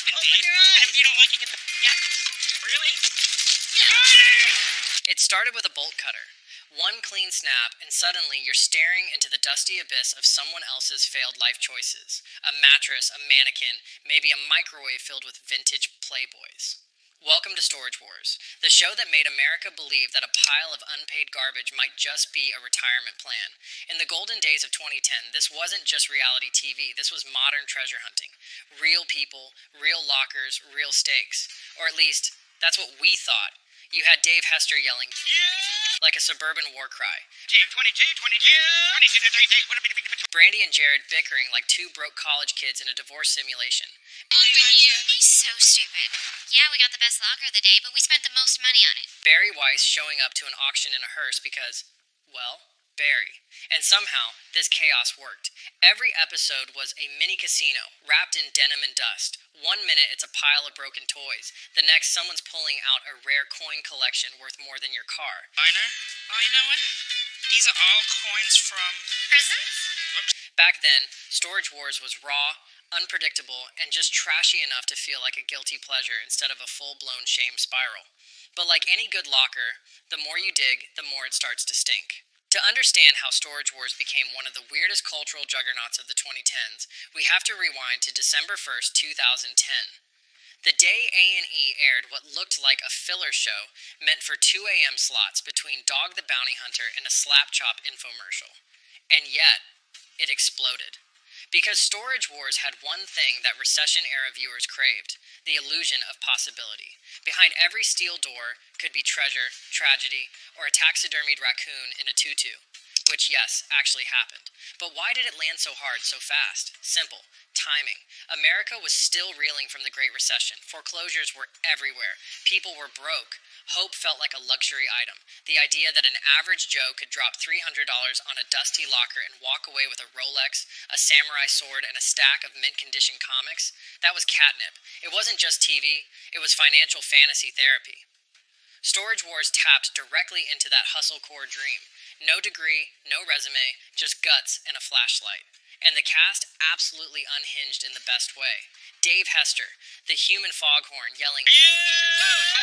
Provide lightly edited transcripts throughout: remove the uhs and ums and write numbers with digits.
announcement, Dave. And if you don't like it, get the... Yeah. Really? Yeah. It started with a bolt cutter. One clean snap, and suddenly you're staring into the dusty abyss of someone else's failed life choices. A mattress, a mannequin, maybe a microwave filled with vintage Playboys. Welcome to Storage Wars, the show that made America believe that a pile of unpaid garbage might just be a retirement plan. In the golden days of 2010, this wasn't just reality TV, this was modern treasure hunting. Real people, real lockers, real stakes. Or at least, that's what we thought. You had Dave Hester yelling, Yeah. like a suburban war cry. Team 22, 22, yeah. 22, 22. Brandy and Jared bickering like two broke college kids in a divorce simulation. He's so stupid. Yeah, we got the best locker of the day, but we spent the most money on it. Barry Weiss showing up to an auction in a hearse because, well, Barry. And somehow, this chaos worked. Every episode was a mini casino, wrapped in denim and dust. 1 minute, it's a pile of broken toys. The next, someone's pulling out a rare coin collection worth more than your car. Miner? Oh, you know what? These are all coins from... Prisons? Back then, Storage Wars was raw, unpredictable, and just trashy enough to feel like a guilty pleasure instead of a full-blown shame spiral. But like any good locker, the more you dig, the more it starts to stink. To understand how Storage Wars became one of the weirdest cultural juggernauts of the 2010s, we have to rewind to December 1st, 2010. The day A&E aired what looked like a filler show meant for 2 a.m. slots between Dog the Bounty Hunter and a Slap Chop infomercial. And yet, it exploded. Because Storage Wars had one thing that recession-era viewers craved, the illusion of possibility. Behind every steel door could be treasure, tragedy, or a taxidermied raccoon in a tutu. Which, yes, actually happened. But why did it land so hard, so fast? Simple. Timing. America was still reeling from the Great Recession. Foreclosures were everywhere. People were broke. Hope felt like a luxury item. The idea that an average Joe could drop $300 on a dusty locker and walk away with a Rolex, a samurai sword, and a stack of mint-condition comics, that was catnip. It wasn't just TV, it was financial fantasy therapy. Storage Wars tapped directly into that hustle-core dream. No degree, no resume, just guts and a flashlight. And the cast absolutely unhinged in the best way. Dave Hester, the human foghorn, yelling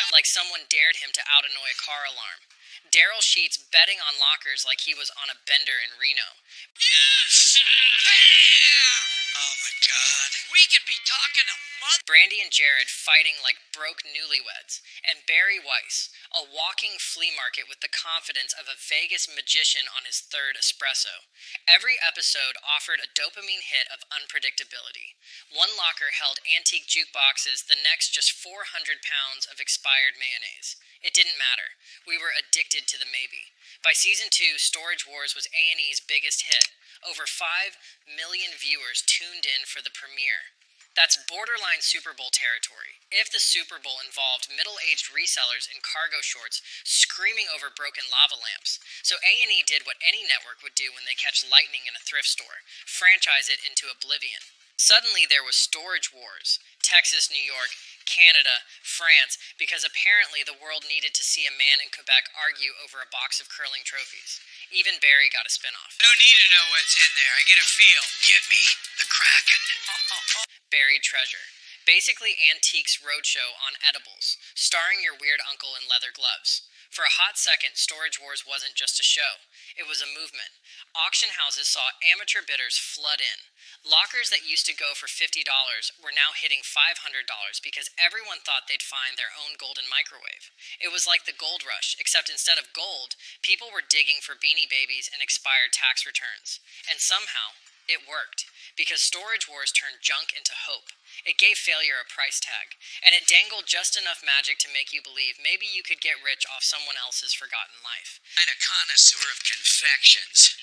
like someone dared him to out-annoy a car alarm. Daryl Sheets betting on lockers like he was on a bender in Reno. Yes! Bam! Oh, my God. We could be talking a month. Brandy and Jared fighting like broke newlyweds. And Barry Weiss, a walking flea market with the confidence of a Vegas magician on his third espresso. Every episode offered a dopamine hit of unpredictability. One locker held antique jukeboxes, the next just 400 pounds of expired mayonnaise. It didn't matter. We were addicted to the maybe. By season 2, Storage Wars was A&E's biggest hit. Over 5 million viewers tuned in for the premiere. That's borderline Super Bowl territory. If the Super Bowl involved middle-aged resellers in cargo shorts screaming over broken lava lamps. So A&E did what any network would do when they catch lightning in a thrift store, franchise it into oblivion. Suddenly there was Storage Wars. Texas, New York, Canada, France, because apparently the world needed to see a man in Quebec argue over a box of curling trophies. Even Barry got a spinoff. I don't need to know what's in there. I get a feel. Get me the Kraken. Buried treasure. Basically Antiques Roadshow on edibles, starring your weird uncle in leather gloves. For a hot second, Storage Wars wasn't just a show. It was a movement. Auction houses saw amateur bidders flood in. Lockers that used to go for $50 were now hitting $500 because everyone thought they'd find their own golden microwave. It was like the gold rush, except instead of gold, people were digging for Beanie Babies and expired tax returns. And somehow, it worked, because Storage Wars turned junk into hope. It gave failure a price tag, and it dangled just enough magic to make you believe maybe you could get rich off someone else's forgotten life. I'm a connoisseur of confections.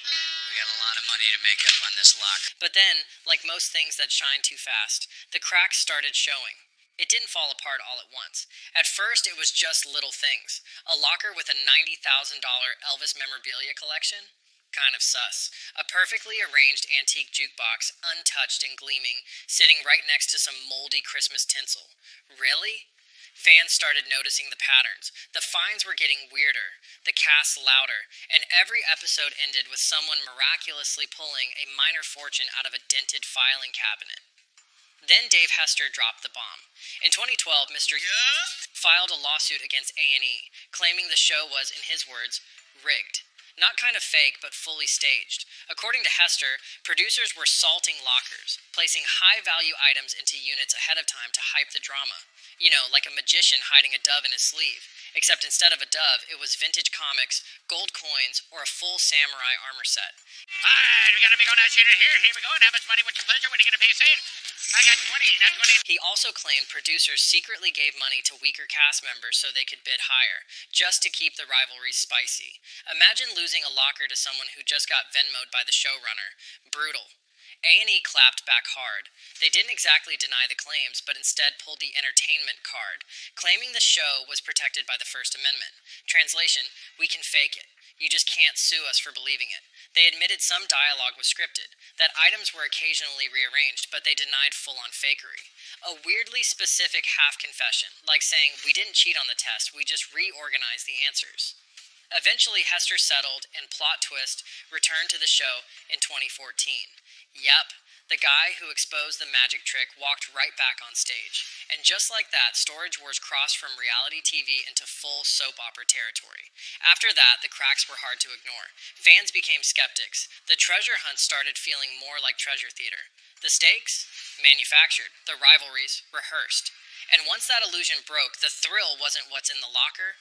We got a lot of money to make up on this locker. But then, like most things that shine too fast, the cracks started showing. It didn't fall apart all at once. At first, it was just little things. A locker with a $90,000 Elvis memorabilia collection? Kind of sus. A perfectly arranged antique jukebox, untouched and gleaming, sitting right next to some moldy Christmas tinsel. Really? Fans started noticing the patterns. The finds were getting weirder, the casts louder, and every episode ended with someone miraculously pulling a minor fortune out of a dented filing cabinet. Then Dave Hester dropped the bomb. In 2012, Mr. filed a lawsuit against A&E, claiming the show was, in his words, rigged. Not kind of fake, but fully staged. According to Hester, producers were salting lockers, placing high-value items into units ahead of time to hype the drama. You know, like a magician hiding a dove in his sleeve. Except instead of a dove, it was vintage comics, gold coins, or a full samurai armor set. Alright, we got a big old nice unit here. Here we go. And how much money? What's your pleasure? When are you going to pay us in? I got 20, not 20. He also claimed producers secretly gave money to weaker cast members so they could bid higher, just to keep the rivalry spicy. Imagine losing a locker to someone who just got Venmo'd by the showrunner. Brutal. A&E clapped back hard. They didn't exactly deny the claims, but instead pulled the entertainment card, claiming the show was protected by the First Amendment. Translation, we can fake it. You just can't sue us for believing it. They admitted some dialogue was scripted, that items were occasionally rearranged, but they denied full-on fakery. A weirdly specific half-confession, like saying, we didn't cheat on the test, we just reorganized the answers. Eventually, Hester settled, and plot twist, returned to the show in 2014. Yep, the guy who exposed the magic trick walked right back on stage. And just like that, Storage Wars crossed from reality TV into full soap opera territory. After that, the cracks were hard to ignore. Fans became skeptics. The treasure hunt started feeling more like treasure theater. The stakes? Manufactured. The rivalries? Rehearsed. And once that illusion broke, the thrill wasn't what's in the locker.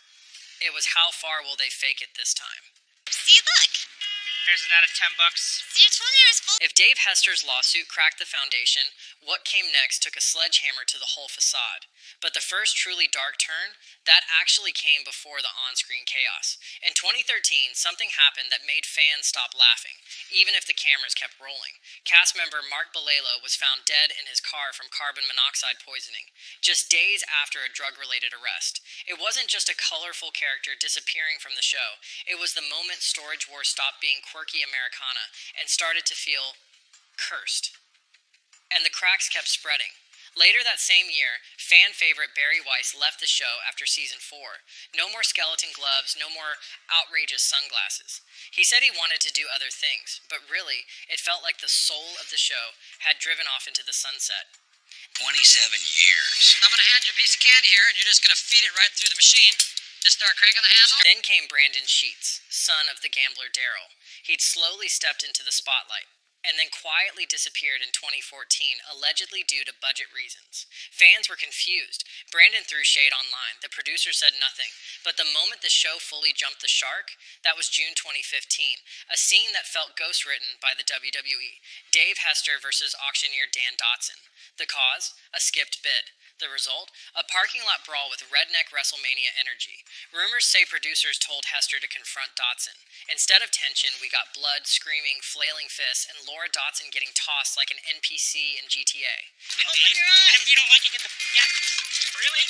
It was how far will they fake it this time. See, look. Here's another $10. See, I told you it was full. If Dave Hester's lawsuit cracked the foundation, what came next took a sledgehammer to the whole facade. But the first truly dark turn, that actually came before the on-screen chaos. In 2013, something happened that made fans stop laughing, even if the cameras kept rolling. Cast member Mark Balelo was found dead in his car from carbon monoxide poisoning, just days after a drug-related arrest. It wasn't just a colorful character disappearing from the show. It was the moment Storage Wars stopped being quirky Americana and started to feel cursed. And the cracks kept spreading. Later that same year, fan favorite Barry Weiss left the show after season 4. No more skeleton gloves, no more outrageous sunglasses. He said he wanted to do other things, but really, it felt like the soul of the show had driven off into the sunset. 27 years. I'm going to hand you a piece of candy here, and you're just going to feed it right through the machine. Just start cranking the handle. Then came Brandon Sheets, son of the gambler Daryl. He'd slowly stepped into the spotlight, and then quietly disappeared in 2014, allegedly due to budget reasons. Fans were confused. Brandon threw shade online. The producer said nothing. But the moment the show fully jumped the shark, that was June 2015, a scene that felt ghost-written by the WWE. Dave Hester versus auctioneer Dan Dotson. The cause? A skipped bid. The result? A parking lot brawl with redneck WrestleMania energy. Rumors say producers told Hester to confront Dotson. Instead of tension, we got blood, screaming, flailing fists, and Laura Dotson getting tossed like an NPC in GTA. Open your eyes. And if you don't like it, get the... Yeah. Really?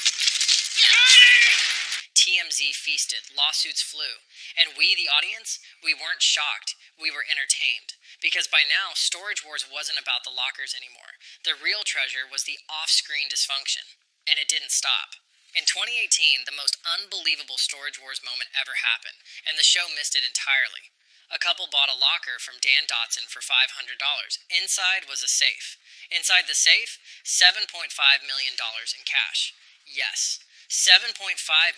TMZ feasted, lawsuits flew, and we, the audience, we weren't shocked, we were entertained. Because by now, Storage Wars wasn't about the lockers anymore. The real treasure was the off-screen dysfunction, and it didn't stop. In 2018, the most unbelievable Storage Wars moment ever happened, and the show missed it entirely. A couple bought a locker from Dan Dotson for $500. Inside was a safe. Inside the safe, $7.5 million in cash. Yes, $7.5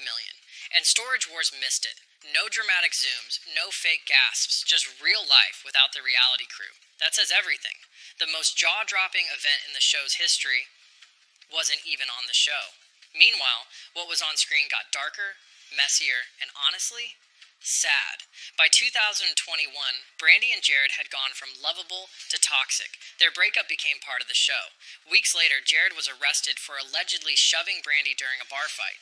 million. And Storage Wars missed it. No dramatic zooms, no fake gasps, just real life without the reality crew. That says everything. The most jaw-dropping event in the show's history wasn't even on the show. Meanwhile, what was on screen got darker, messier, and honestly, sad. By 2021, Brandi and Jared had gone from lovable to toxic. Their breakup became part of the show. Weeks later, Jared was arrested for allegedly shoving Brandi during a bar fight.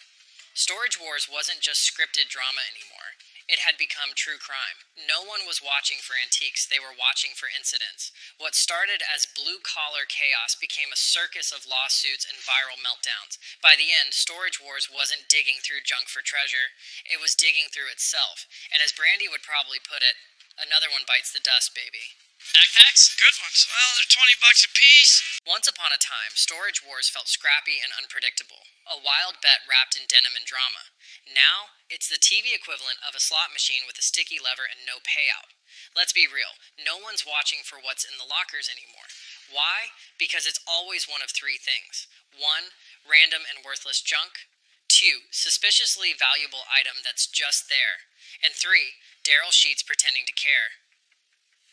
Storage Wars wasn't just scripted drama anymore. It had become true crime. No one was watching for antiques, they were watching for incidents. What started as blue-collar chaos became a circus of lawsuits and viral meltdowns. By the end, Storage Wars wasn't digging through junk for treasure, it was digging through itself. And as Brandi would probably put it, another one bites the dust, baby. Backpacks? Good ones. Well, they're $20 a piece. Once upon a time, Storage Wars felt scrappy and unpredictable. A wild bet wrapped in denim and drama. Now, it's the TV equivalent of a slot machine with a sticky lever and no payout. Let's be real, no one's watching for what's in the lockers anymore. Why? Because it's always one of three things. 1. Random and worthless junk. 2. Suspiciously valuable item that's just there. And 3. Daryl Sheets pretending to care.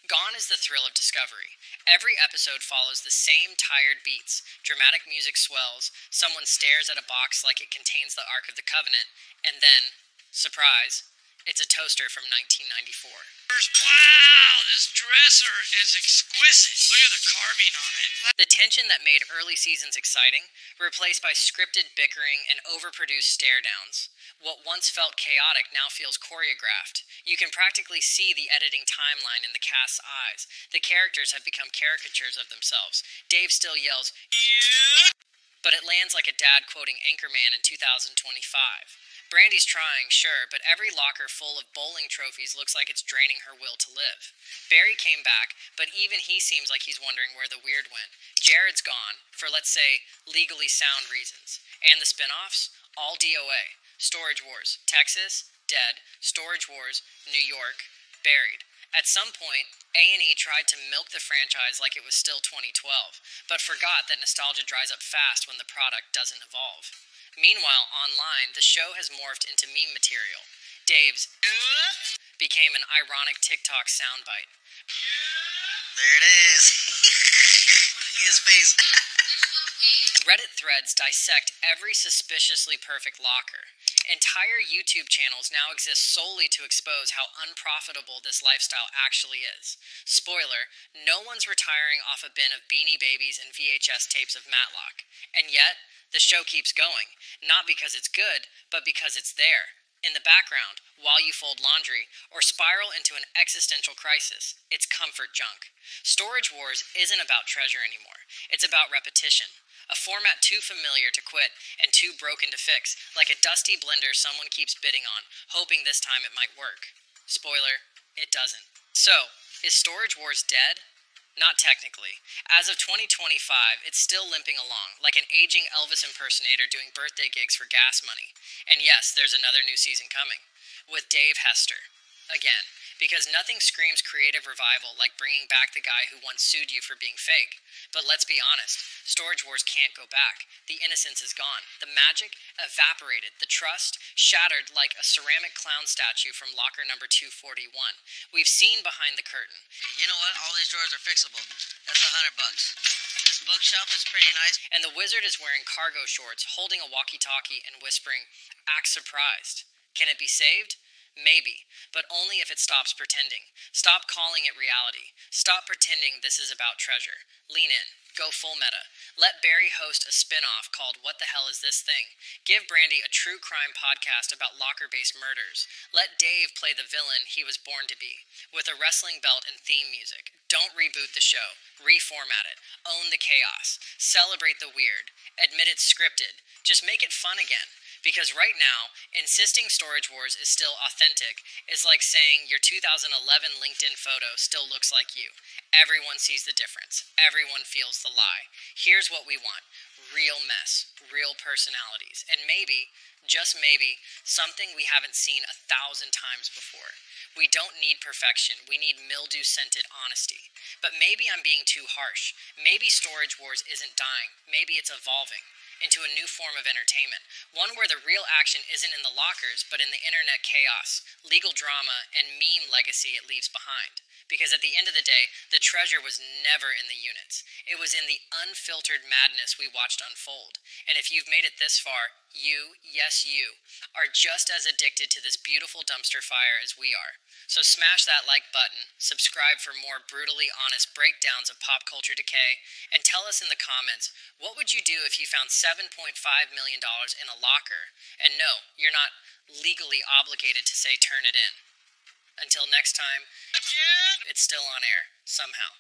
Gone is the thrill of discovery. Every episode follows the same tired beats. Dramatic music swells, someone stares at a box like it contains the Ark of the Covenant, and then, surprise, it's a toaster from 1994. Wow, this dresser is exquisite. Look at the carving on it. The tension that made early seasons exciting, replaced by scripted bickering and overproduced stare-downs. What once felt chaotic now feels choreographed. You can practically see the editing timeline in the cast's eyes. The characters have become caricatures of themselves. Dave still yells, Yeah. but it lands like a dad quoting Anchorman in 2025. Brandy's trying, sure, but every locker full of bowling trophies looks like it's draining her will to live. Barry came back, but even he seems like he's wondering where the weird went. Jared's gone, for let's say, legally sound reasons. And the spin-offs? All DOA. Storage Wars, Texas, dead. Storage Wars, New York, buried. At some point, A&E tried to milk the franchise like it was still 2012, but forgot that nostalgia dries up fast when the product doesn't evolve. Meanwhile, online, the show has morphed into meme material. Dave's became an ironic TikTok soundbite. There it is. His face. Reddit threads dissect every suspiciously perfect locker. Entire YouTube channels now exist solely to expose how unprofitable this lifestyle actually is. Spoiler, no one's retiring off a bin of Beanie Babies and VHS tapes of Matlock. And yet, the show keeps going, not because it's good, but because it's there, in the background, while you fold laundry, or spiral into an existential crisis. It's comfort junk. Storage Wars isn't about treasure anymore. It's about repetition. A format too familiar to quit and too broken to fix, like a dusty blender someone keeps bidding on, hoping this time it might work. Spoiler, it doesn't. So, is Storage Wars dead? Not technically. As of 2025, it's still limping along, like an aging Elvis impersonator doing birthday gigs for gas money. And yes, there's another new season coming. With Dave Hester. Again. Because nothing screams creative revival like bringing back the guy who once sued you for being fake. But let's be honest, Storage Wars can't go back. The innocence is gone. The magic evaporated. The trust shattered like a ceramic clown statue from locker number 241. We've seen behind the curtain. You know what? All these drawers are fixable. That's $100. This bookshelf is pretty nice. And the wizard is wearing cargo shorts, holding a walkie-talkie and whispering, "Act surprised." Can it be saved? Maybe, but only if it stops pretending. Stop calling it reality. Stop pretending this is about treasure. Lean in. Go full meta. Let Barry host a spin-off called What the Hell Is This Thing? Give Brandy a true crime podcast about locker-based murders. Let Dave play the villain he was born to be, with a wrestling belt and theme music. Don't reboot the show. Reformat it. Own the chaos. Celebrate the weird. Admit it's scripted. Just make it fun again. Because right now, insisting Storage Wars is still authentic is like saying your 2011 LinkedIn photo still looks like you. Everyone sees the difference. Everyone feels the lie. Here's what we want. Real mess. Real personalities. And maybe, just maybe, something we haven't seen 1,000 times before. We don't need perfection. We need mildew-scented honesty. But maybe I'm being too harsh. Maybe Storage Wars isn't dying. Maybe it's evolving into a new form of entertainment, one where the real action isn't in the lockers, but in the internet chaos, legal drama, and meme legacy it leaves behind. Because at the end of the day, the treasure was never in the units. It was in the unfiltered madness we watched unfold. And if you've made it this far, you, yes you, are just as addicted to this beautiful dumpster fire as we are. So smash that like button, subscribe for more brutally honest breakdowns of pop culture decay, and tell us in the comments, what would you do if you found $7.5 million in a locker? And no, you're not legally obligated to say turn it in. Until next time, it's still on air, somehow.